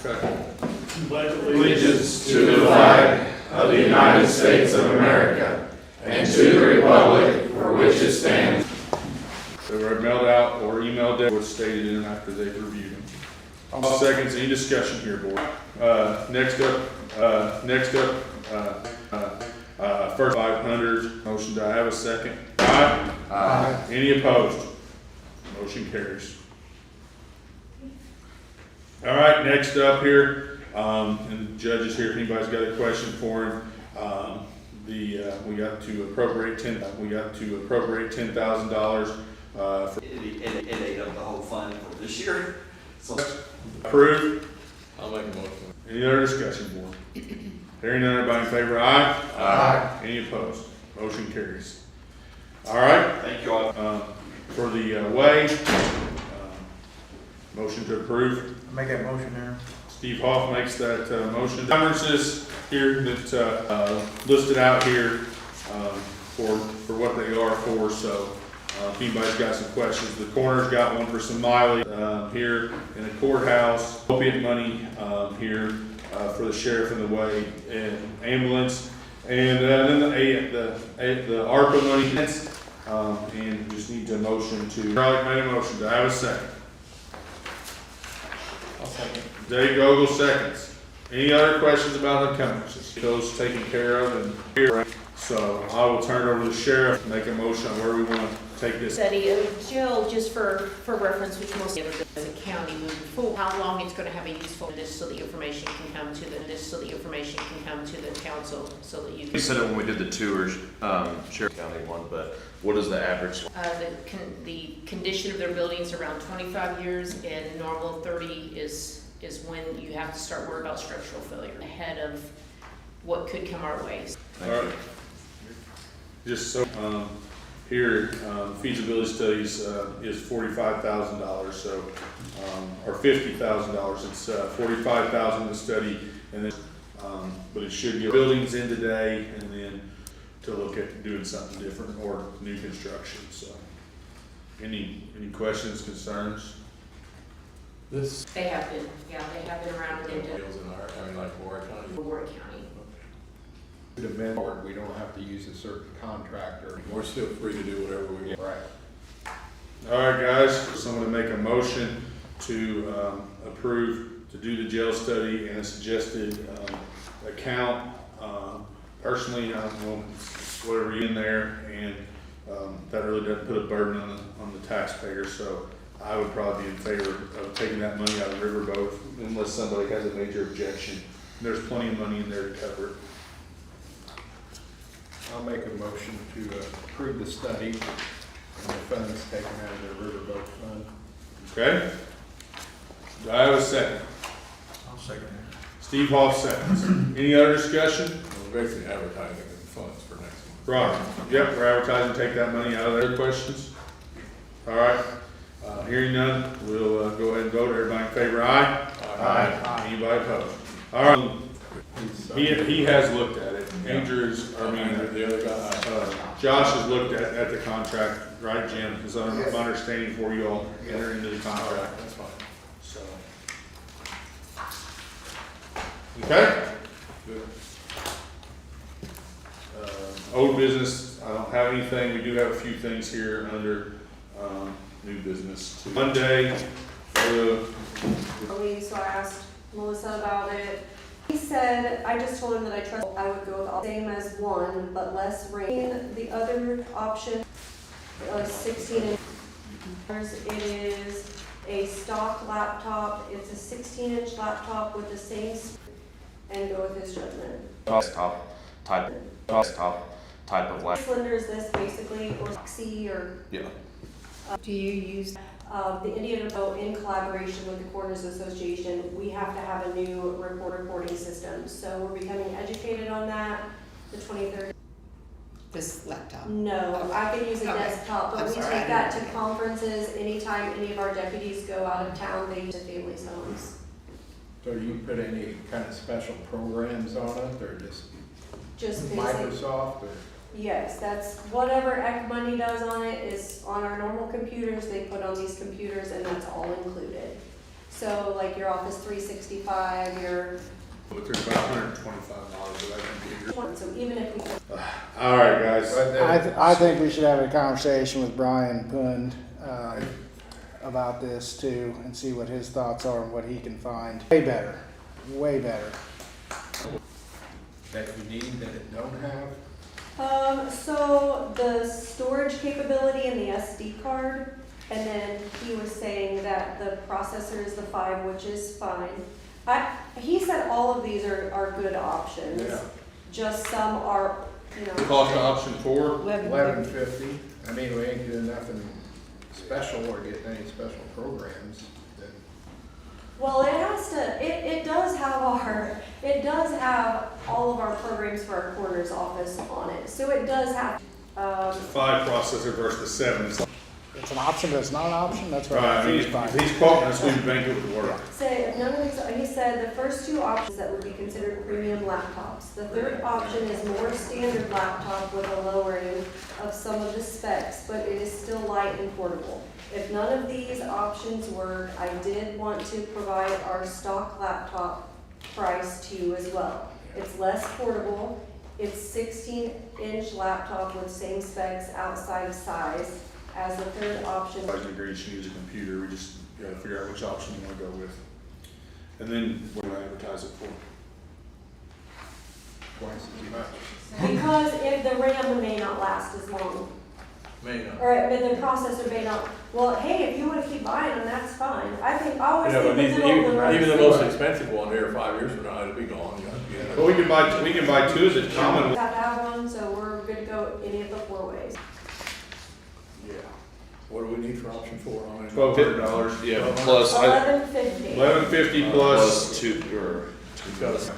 Okay. Allegiance to the flag of the United States of America and to the republic for which it stands. They were mailed out or emailed in what's stated in them after they've reviewed them. Seconds, any discussion here, board? Next up, first 500, motion, do I have a second? Aye. Aye. Any opposed? Motion carries. All right, next up here, and the judge is here, if anybody's got a question for him. We got to appropriate $10,000, for It ate up the whole fund for this year. So approved. I'll make a motion. Any other discussion, board? Hearing none, everybody in favor, aye? Aye. Any opposed? Motion carries. All right, thank you all. for the way, motion to approve. Make that motion there. Steve Hoff makes that motion. Conferences here that listed out here for what they are for, so if anybody's got some questions. The coroner's got one for some mileage here in the courthouse. Opiate money here for the sheriff and the way and ambulance. And then the ARPA money, and just need a motion to, Charlie made a motion, do I have a second? I'll second. Dave Gogol seconds. Any other questions about the conferences? Those taken care of and here. So I will turn it over to the sheriff and make a motion on where we want to take this. Study of Jill, just for reference, which most of us as a county moving forward, how long it's going to have a useful, this so the information can come to the council, so that you We can. said it when we did the tours, Sheriff County one, but what is the average? The condition of their buildings around 25 years, and normal 30 is when you have to start worrying about structural failure ahead of what could come our way. All right. Just so, here, feasibility studies is $45,000, so, or $50,000. It's $45,000 to study, and then, but it should get buildings in today, and then to look at doing something different or new construction. So, any questions, concerns? This They have been around and into deals in our, like Warren County. Warren County. To amend, or we don't have to use a certain contractor. We're still free to do whatever we want. Right. All right, guys, someone to make a motion to approve to do the jail study and a suggested account. Personally, I don't know, whatever in there, and that really doesn't put a burden on the taxpayer, so I would probably be in favor of taking that money out of Riverboat unless somebody has a major objection. There's plenty of money in there to cover it. I'll make a motion to approve the study and the funds taken out of the Riverboat Fund. Okay? Do I have a second? I'll second that. Steve Hoff seconds. Any other discussion? We're basically advertising the funds for next month. Right, yep, we're advertising, take that money out of there. Questions? All right, hearing none, we'll go ahead and vote. Everybody in favor, aye? Aye. Anybody opposed? All right, he has looked at it. Andrew's, The other guy. Josh has looked at the contract, right, Jim? Is my understanding before you all enter into the contract, That's fine. so. Okay? Good. Old business, I don't have anything. We do have a few things here under new business. Monday, So I asked Melissa about it. He said, I just told him that I trust, I would go with the same as one, but less rain. The other option, 16 inch. It is a stock laptop. It's a 16-inch laptop with the same, and go with his judgment. Desktop type of How slender is this basically, or Foxy, or? Yeah. Do you use? The Indiana Boat, in collaboration with the Coroners Association, we have to have a new reporting system. So we're becoming educated on that, the 23rd. This laptop? No, I can use a Okay. desktop, but I'm we sorry, take I that didn't- to conferences, anytime any of our deputies go out of town, they use the families' homes. So you put any kind of special programs on it, or just Just basic, Microsoft, or? yes, that's whatever Ec Money does on it is on our normal computers, they put on these computers, and that's all included. So like your Office 365, your, But there's about 125 miles of that computer. so even if we could All right, guys. But then- I think we should have a conversation with Brian Pund about this too, and see what his thoughts are and what he can find. Way better, way better. That you need, that it don't have? So the storage capability in the SD card, and then he was saying that the processor is the 5, which is fine. He said all of these are good options. Yeah. Just some are, you know. Cost of option 4, $11.50. I mean, we ain't doing nothing special or getting any special programs. Then Well, it has to, it does have all of our programs for our coroner's office on it. So it does have, 5 processor versus the 7. It's an option, but it's not an option, that's Right, right. I mean, if he's quoting us, we think it would work. say, if none of these, he said the first 2 options that would be considered premium laptops. The third option is more standard laptop with a lowering of some of the specs, but it is still light and portable. If none of these options work, I did want to provide our stock laptop price to you as well. It's less portable, it's 16-inch laptop with same specs outside of size. As the third option, Everybody's agreed she needs a computer, we just gotta figure out which option you wanna go with. And then, what do I advertise it for? twice as much. because if the RAM may not last as long, May not. or the processor may not, well, hey, if you wanna keep buying them, that's fine. I always Yeah, think but it's an older. even the most expensive one there, 5 years from now, it'll be gone. You have to get it. Well, we can buy 2, is it common? We have to have one, so we're good to go any of the 4 ways. Yeah. What do we need for option 4 on it? $1,200. Yeah, plus, $11.50. $11.50 plus plus 2, or, We've got a-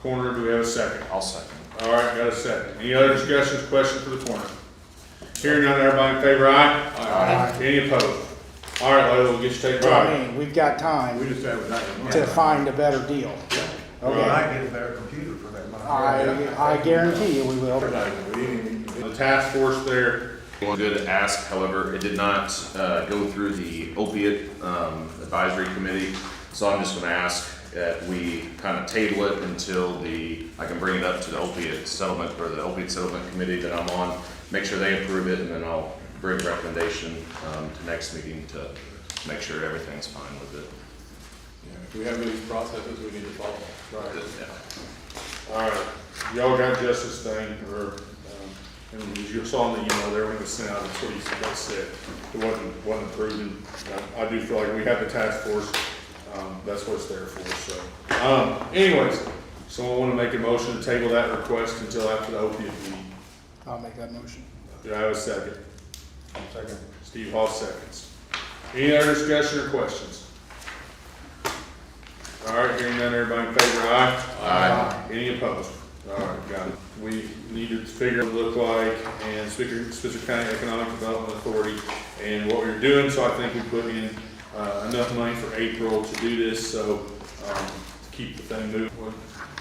corner, do we have a second? I'll second. All right, got a second. Any other discussions, questions for the corner? Hearing none, everybody in favor, aye? Aye. Any opposed? All right, Lola, we'll get you taken I right. mean, we've got We time just have that. to find a better deal. Okay, get a better computer for that money. I guarantee you we will. The task force there, One good ask, however, it did not go through the opiate advisory committee, so I'm just gonna ask that we kind of table it until I can bring it up to the opiate settlement, or the opiate settlement committee that I'm on, make sure they approve it, and then I'll bring recommendation to next meeting to make sure everything's fine with it. Yeah, if we have these processes, we need to follow. right, Yeah. all right. Y'all got Justice thing, or, and as you saw in the email there, when it was sent out, that's what he said. It wasn't proven. I do feel like we have the task force, that's what it's there for, so. Anyways, someone want to make a motion to table that request until after the opiate meeting? I'll make that motion. Do I have a second? Second. Steve Hoff seconds. Any other discussion or questions? All right, hearing none, everybody in favor, aye? Aye. Any opposed? All right, got it. We need to figure what it look like, and Spicer County Economic Development Authority, and what we're doing, so I think we put in enough money for April to do this, so to keep the thing moving.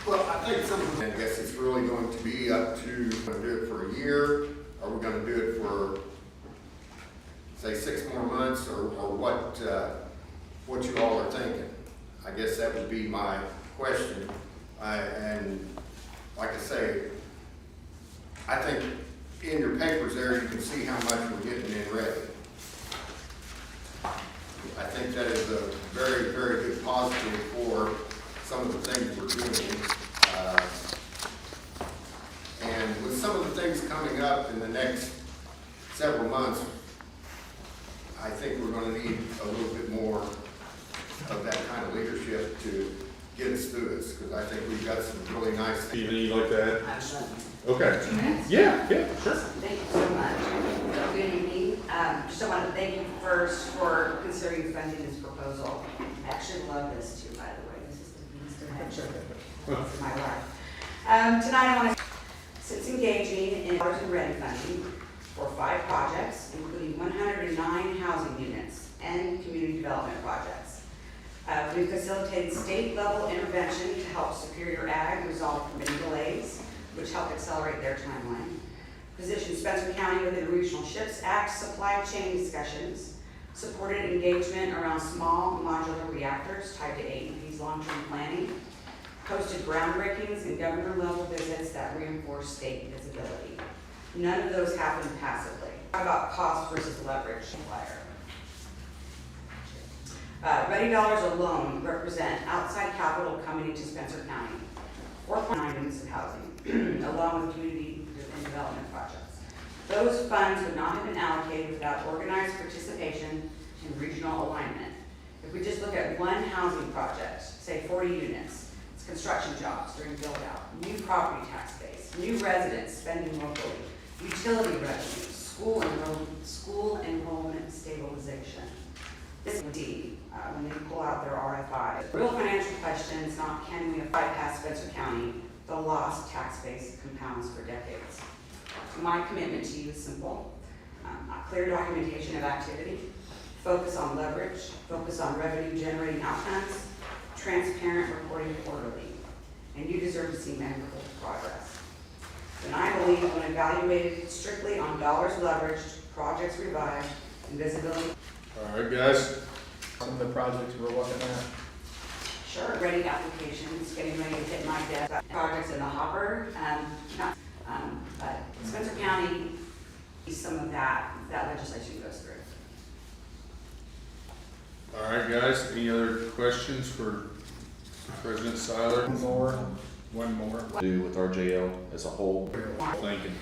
Well, I think I guess it's really going to be up to, we're gonna do it for a year, or we're gonna do it for, say, 6 more months, or what you all are thinking. I guess that would be my question. And like I say, I think in your papers there, you can see how much we're getting in ready. I think that is a very, very good positive for some of the things we're doing. And with some of the things coming up in the next several months, I think we're going to need a little bit more of that kind of leadership to get us through this, because I think we've got some really nice things. Steven, you like that? I've Okay. 2 minutes. Yeah, sure. Thank you so much. Good evening. Just I want to thank you first for considering funding this proposal. I actually love this too, by the way. This is the piece to have for my life. Tonight I want to, since engaging in Dollars and Ready funding for 5 projects, including 109 housing units and community development projects. We've facilitated state-level intervention to help Superior Ag resolve permitting delays, which help accelerate their timeline. Position Spencer County within the Regional Ships Act supply chain discussions. supported engagement around small modular reactors tied to AEP's long-term planning, hosted groundbreakings and governor-level visits that reinforce state visibility. None of those happened passively. How about cost versus leverage? Ready dollars alone represent outside capital coming into Spencer County, 4.9 units of housing, along with community and development projects. Those funds would not have been allocated without organized participation and regional alignment. If we just look at one housing project, say 40 units, it's construction jobs during build-out, new property tax base, new residents spending locally, utility revenues, school enrollment stabilization. This is D, when they pull out their RFI. Real financial questions, not can we bypass Spencer County, the lost tax base compounds for decades. My commitment to you is simple. Clear documentation of activity, focus on leverage, focus on revenue generating outcomes, transparent reporting quarterly, and you deserve to see measurable progress. And I believe when evaluated strictly on dollars leveraged, projects revived, and visibility. All right, guys. Some of the projects we're looking at. Sure, ready applications, getting ready to hit my desk. Projects in the hopper, but Spencer County, some of that legislation goes through. All right, guys, any other questions for President Seiler? One more. Do with RJL as a whole. Thinking.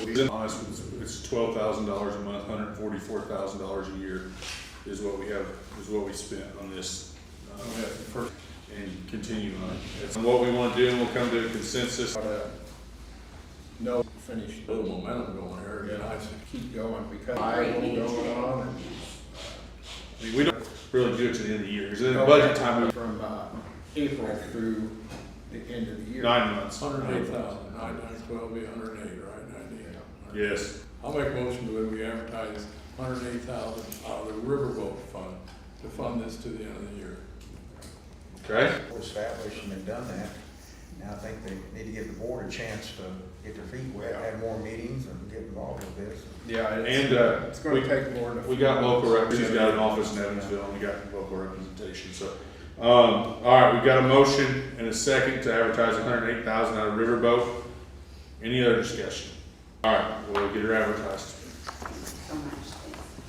Being honest, it's $12,000 a month, $144,000 a year is what we have, is what we spent on this, and continue on. It's what we want to do, and we'll come to a consensus. No, finish. A little momentum going here, Yeah, yeah, nice. keep going because I will going on. And I mean, we don't really do it to the end of the year, because in the budget time, from April through the end of the year. 9 months. 108,000, 9 times 12 be 108, right, 98. Yes. I'll make a motion that we advertise 108,000 out of the riverboat fund to fund this to the end of the year. Okay? Established and done that. Now I think they need to give the board a chance to get their feet wet, have more meetings and get involved with this. Yeah, And it's going to take more than we got local representatives. He's got an office in Evansville, and we got local representation. So, all right, we've got a motion and a second to advertise 108,000 out of Riverboat. Any other discussion? All right, we'll get her advertised. So much.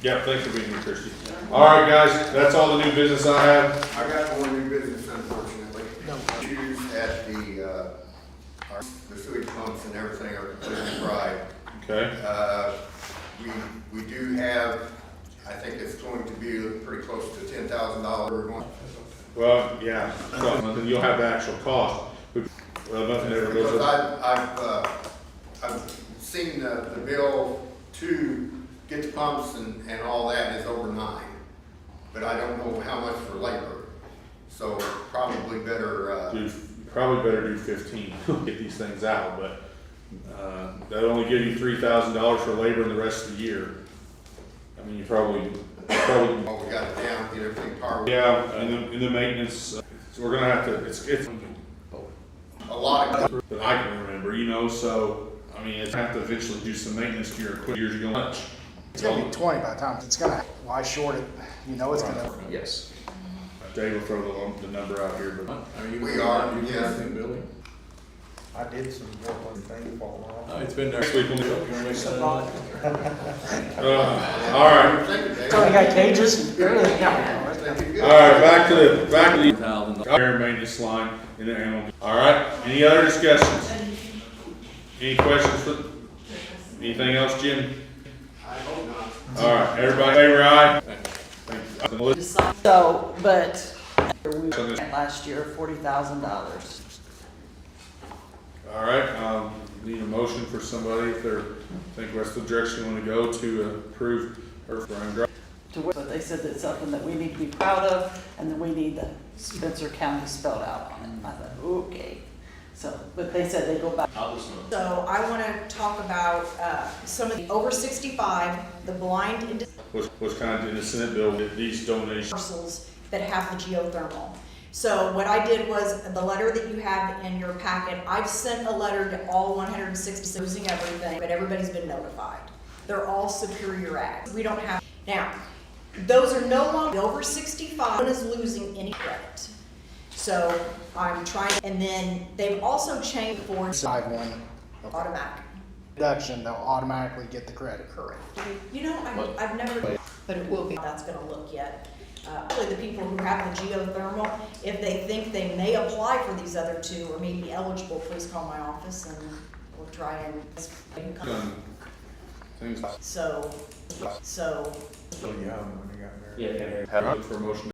Yeah, thanks for being here, Christie. All right, guys, that's all the new business I have. I got more new business, unfortunately. Issues at the sewage pumps and everything are completely fried. Okay. We do have, I think it's going to be pretty close to $10,000. Well, yeah, so then you'll have the actual cost. Well, nothing ever goes Because up. I've seen the bill to get the pumps and all that is over $9, but I don't know how much for labor. So probably better, Probably better do 15, get these things out, but, that'll only give you $3,000 for labor in the rest of the year. I mean, you probably, oh, we got it down, get everything powered. yeah, in the maintenance, so we're gonna have to, it's A lot of, that I can remember, you know, so, I mean, it's have to eventually do some maintenance to your equipment, years ago much. It's gonna be 20 by the time it's gonna, why short it? You know it's gonna. Yes. Dave will throw the number out here, but. We are, You yes. anything, Billy? I did some work on the thing falling off. Oh, it's been there. Next week we'll do You wanna make that? All right, So we got cages? Everything. all right, back to the air maintenance line in the animal. All right, any other discussions? Any questions for, anything else, Jim? I hope not. All right, everybody favor aye? So, but we spent last year $40,000. All right, need a motion for somebody if they're, think that's the direction you want to go to approve Earth Brine Drive. But they said that's something that we need to be proud of, and that we need the Spencer County spelled out on it. I thought, okay. So, but they said they go back. So I want to talk about some of the over 65, the blind Was kind of in the Senate bill that these donations. parcels that have the geothermal. So what I did was, the letter that you have in your packet, I've sent a letter to all 166, losing everything, but everybody's been notified. They're all Superior Ag. We don't have, now, those are no longer over 65, one is losing any credit. So I'm trying, and then they've also changed for Side one automatic. deduction, they'll automatically get the credit. Correct. You know, I've never, but it will be, how that's gonna look yet. Really the people who have the geothermal, if they think they may apply for these other two or may be eligible, please call my office and we'll try and. Done. Things. So. Still young when they got married. Look for a motion